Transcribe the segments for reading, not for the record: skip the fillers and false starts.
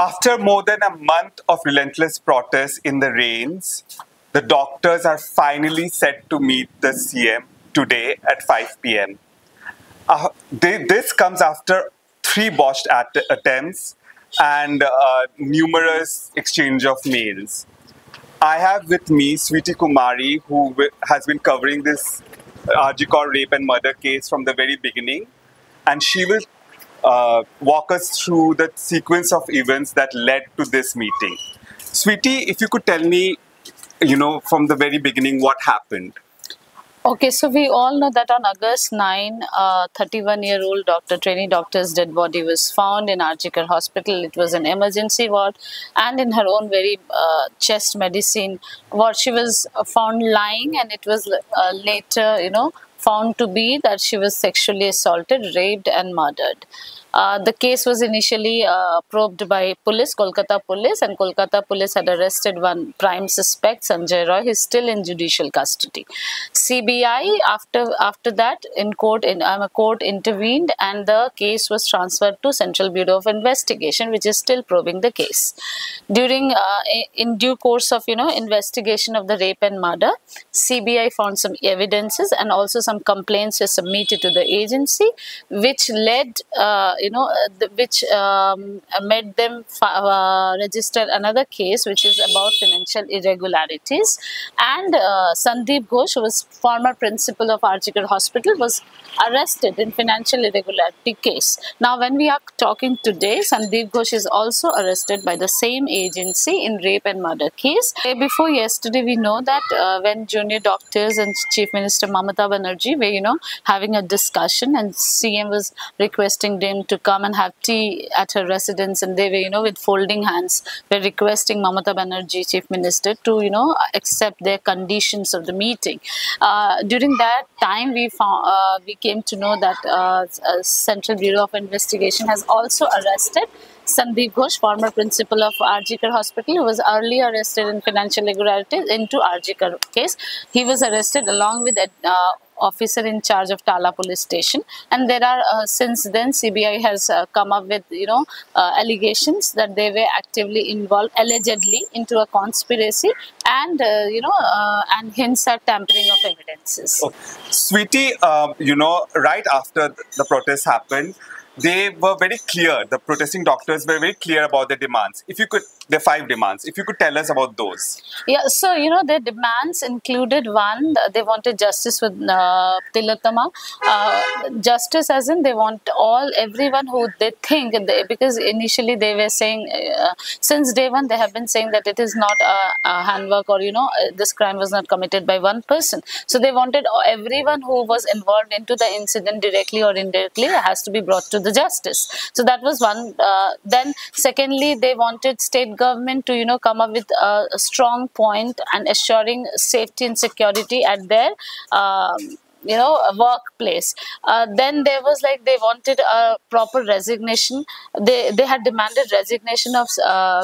After more than a month of relentless protests in the rains, the doctors are finally set to meet the CM today at 5 p.m. This comes after three botched attempts and numerous exchange of mails. I have with me Sweety Kumari, who has been covering this RG Kar rape and murder case from the very beginning, and she will walk us through the sequence of events that led to this meeting. Sweety, if you could tell me, from the very beginning, what happened. Okay, so we all know that on August 9, 31-year-old trainee doctor's dead body was found in RG Kar Hospital. It was an emergency ward, and in her own very chest medicine ward, she was found lying, and it was later, found to be that she was sexually assaulted, raped, and murdered. The case was initially probed by police, Kolkata police, and Kolkata police had arrested one prime suspect, Sanjay Roy. He is still in judicial custody. CBI, after that, court intervened, and the case was transferred to Central Bureau of Investigation, which is still probing the case. In due course of investigation of the rape and murder, CBI found some evidences and also some complaints were submitted to the agency, which led which made them register another case, which is about financial irregularities. And Sandeep Ghosh, who was former principal of RG Kar Hospital, was arrested in financial irregularity case. Now, when we are talking today, Sandeep Ghosh is also arrested by the same agency in rape and murder case. Day before yesterday, we know that when junior doctors and Chief Minister Mamata Banerjee were, having a discussion, and CM was requesting them to come and have tea at her residence, and they were, with folding hands, were requesting Mamata Banerjee, Chief Minister, to, accept their conditions of the meeting. During that time, we came to know that Central Bureau of Investigation has also arrested Sandeep Ghosh, former principal of RG Kar Hospital, who was earlier arrested in financial irregularities into RG Kar case. He was arrested along with officer in charge of Tala police station, and there are since then CBI has come up with allegations that they were actively involved, allegedly, into a conspiracy, and and hints at tampering of evidences. Oh. Sweety, right after the protests happened, they were very clear. The protesting doctors were very clear about their demands. If you could, their 5 demands. If you could tell us about those. Yeah, so their demands included, one, they wanted justice with Tilottama. Justice as in they want everyone who they think, because initially they were saying, since day one they have been saying that it is not a handwork, or this crime was not committed by one person. So they wanted everyone who was involved into the incident directly or indirectly has to be brought to the justice. So that was one. Then secondly, they wanted state government to come up with a strong point and assuring safety and security at their workplace. Then there was they wanted a proper resignation. They had demanded resignation of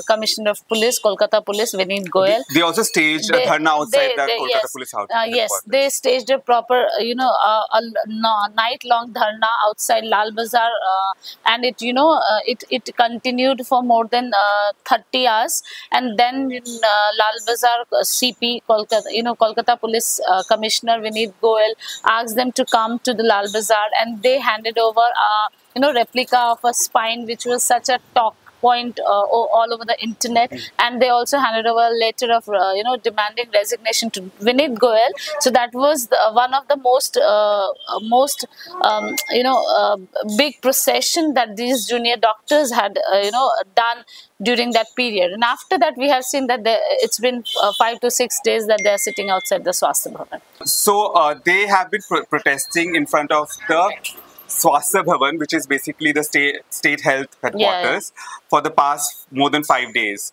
Commissioner of Police, Kolkata Police, Vineet Goyal. They also staged a dharna outside the Kolkata Police house. Yes, they staged a proper, a night-long dharna outside Lal Bazaar, and it continued for more than 30 hours. And then Lal Bazaar CP, Kolkata Police Commissioner Vineet Goyal asked them to come to the Lal Bazaar, and they handed over a replica of a spine, which was such a talk point all over the internet. And they also handed over a letter of demanding resignation to Vineet Goyal. So that was one of the most big procession that these junior doctors had done during that period. And after that, we have seen that it's been 5 to 6 days that they are sitting outside the Swasthya Bhavan. So they have been protesting in front of the Swasthya Bhavan, which is basically the state health headquarters, for the past more than 5 days.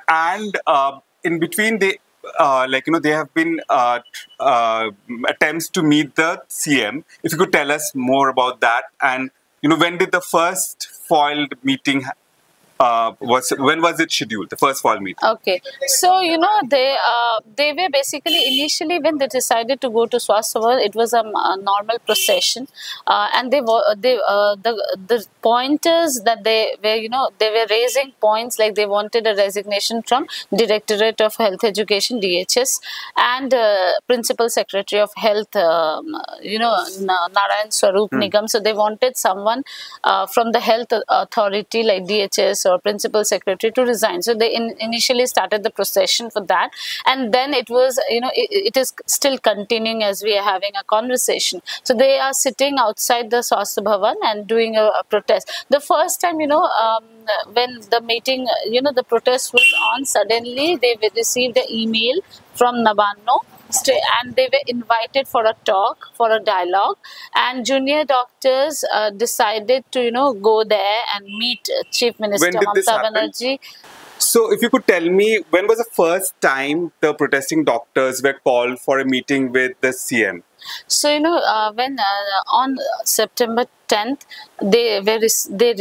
And in between, they there have been attempts to meet the CM. If you could tell us more about that, and when did the first foiled meeting when was it scheduled? The first fall meeting. Okay, so they were basically initially when they decided to go to Swasthya Bhavan, it was a normal procession, and the pointers that they were they were raising points like they wanted a resignation from Directorate of Health Education (DHS) and Principal Secretary of Health Narayan Swarup Nigam. So they wanted someone from the health authority like DHS or Principal Secretary to resign. So they initially started the procession for that, and then it was it is still continuing as we are having a conversation. So they are sitting outside the Swasthya Bhavan and doing a protest. The first time when the meeting the protest was on, suddenly they received an email from Nabanno, and they were invited for a talk, for a dialogue, and junior doctors decided to go there and meet Chief Minister Mamata Banerjee. So if you could tell me, when was the first time the protesting doctors were called for a meeting with the CM? So when on September 10th, they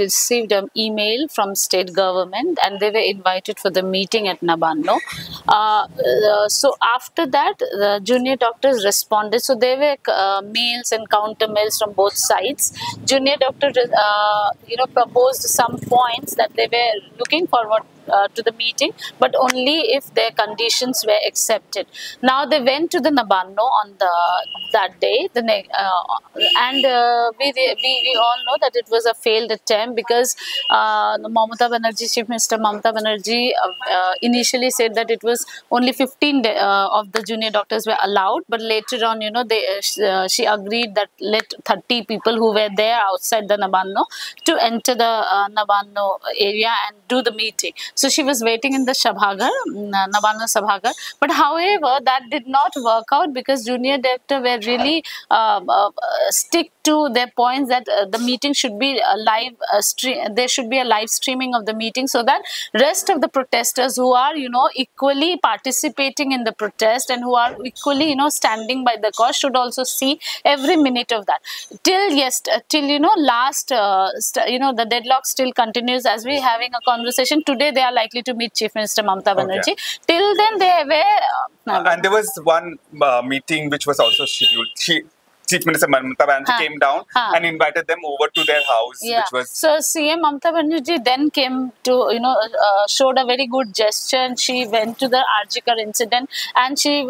received an email from state government and they were invited for the meeting at Nabanno. So after that, the junior doctors responded. So there were mails and counter mails from both sides. Junior doctors proposed some points that they were looking forward to the meeting, but only if their conditions were accepted. Now they went to the Nabanno on that day, and we all know that it was a failed attempt because Mamata Banerjee, Chief Minister Mamata Banerjee, initially said that it was only 15 of the junior doctors were allowed, but later on, she agreed that let 30 people who were there outside the Nabanno to enter the Nabanno area and do the meeting. So she was waiting in the Sabhagar, Nabanno Sabhagar. But however, that did not work out because junior doctor were really stick to their points that the meeting should be a live stream. There should be a live streaming of the meeting so that rest of the protesters who are equally participating in the protest and who are equally standing by the cause should also see every minute of that. Till last the deadlock still continues as we having a conversation. Today they are likely to meet Chief Minister Mamata Banerjee. Okay. Till then they were and there was one meeting which was also scheduled. Chief Minister Mamata Banerjee came down and invited them over to their house, which was... So CM Mamata Banerjee then came to, showed a very good gesture, and she went to the Arjikar incident, and she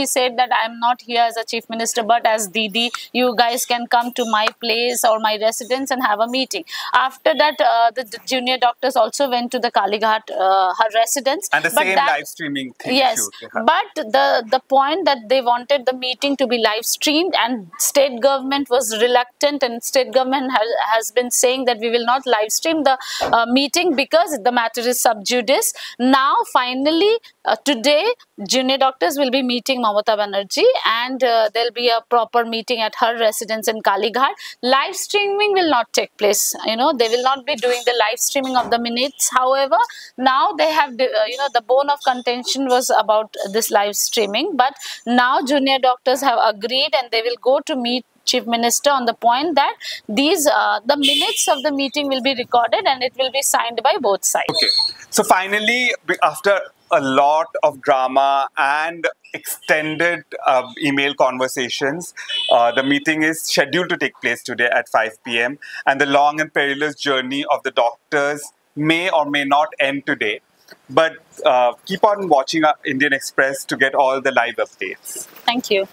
said that I am not here as a Chief Minister but as Didi. You guys can come to my place or my residence and have a meeting. After that, the junior doctors also went to the Kalighat, her residence. And the same live streaming thing. Yes, but the point that they wanted the meeting to be live streamed, and state government was reluctant, and state government has been saying that we will not live stream the meeting because the matter is sub judice. Now finally today junior doctors will be meeting Mamata Banerjee, and there will be a proper meeting at her residence in Kalighat. Live streaming will not take place. They will not be doing the live streaming of the minutes. However, now they have the bone of contention was about this live streaming, but now junior doctors have agreed and they will go to meet Chief Minister on the point that these the minutes of the meeting will be recorded and it will be signed by both sides. Okay. So finally, after a lot of drama and extended email conversations, the meeting is scheduled to take place today at 5 p.m. and the long and perilous journey of the doctors may or may not end today. But keep on watching Indian Express to get all the live updates. Thank you.